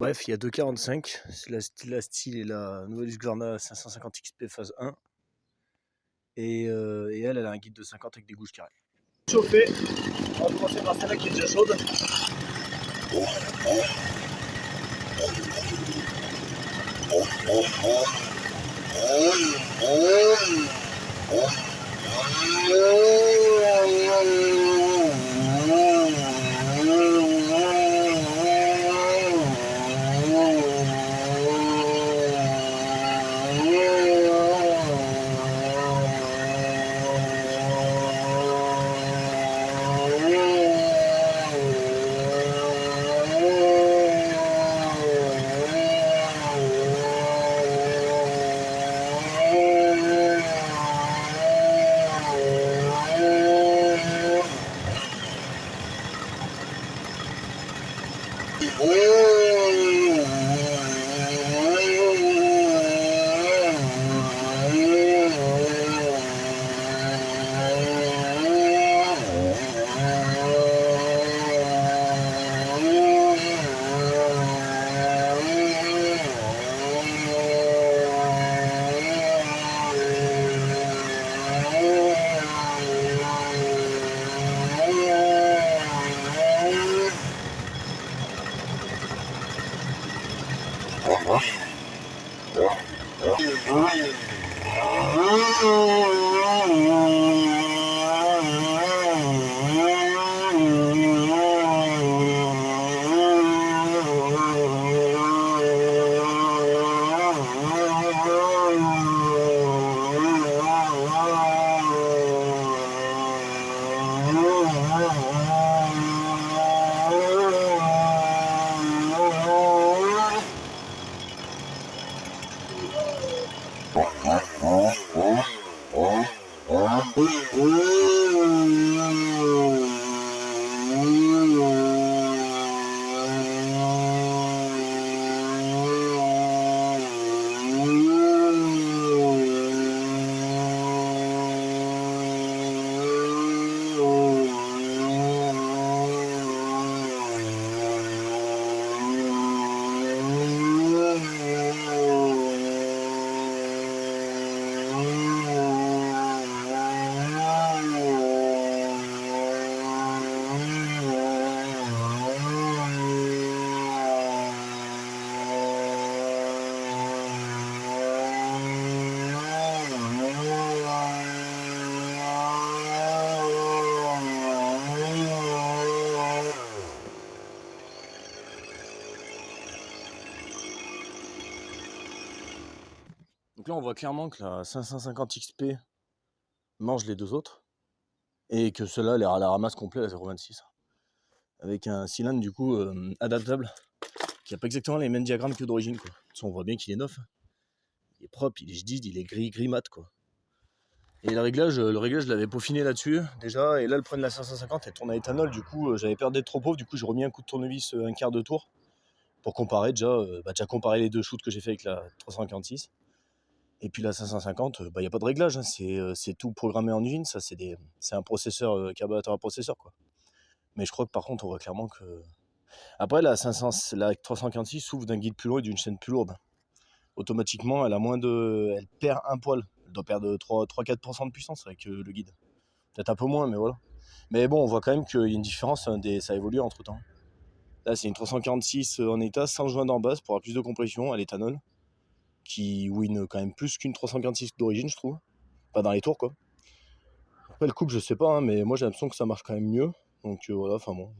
Bref, il y a 2,45, c'est la style et la nouvelle Husqvarna 550 XP phase 1. Et elle a un guide de 50 avec des gouges carrées. Chauffé, on va commencer par celle-là qui est déjà chaude. Donc là, on voit clairement que la 550 XP mange les deux autres et que celle-là, elle est à la ramasse complet, la 0,26. Avec un cylindre du coup adaptable qui n'a pas exactement les mêmes diagrammes que d'origine, quoi. On voit bien qu'il est neuf. Il est propre, il est jadid, il est gris mat, quoi. Et le réglage, je l'avais peaufiné là-dessus déjà. Et là, le problème de la 550, elle tourne à éthanol. Du coup, j'avais peur d'être trop pauvre. Du coup, j'ai remis un coup de tournevis un quart de tour pour comparer déjà comparer les deux shoots que j'ai fait avec la 346. Et puis la 550, il n'y a pas de réglage, hein. C'est tout programmé en usine. Ça, c'est un processeur, carburateur à processeur, quoi. Mais je crois que par contre, on voit clairement que. Après, la 346 souffre d'un guide plus long et d'une chaîne plus lourde. Automatiquement, elle perd un poil. Elle doit perdre 3-4% de puissance avec le guide. Peut-être un peu moins, mais voilà. Mais bon, on voit quand même qu'il y a une différence, ça évolue entre temps. Là, c'est une 346 en état, sans joint d'en basse pour avoir plus de compression à l'éthanol, qui win quand même plus qu'une 346 d'origine, je trouve. Pas dans les tours, quoi. Après, le couple, je sais pas, hein, mais moi j'ai l'impression que ça marche quand même mieux. Donc voilà, enfin bon.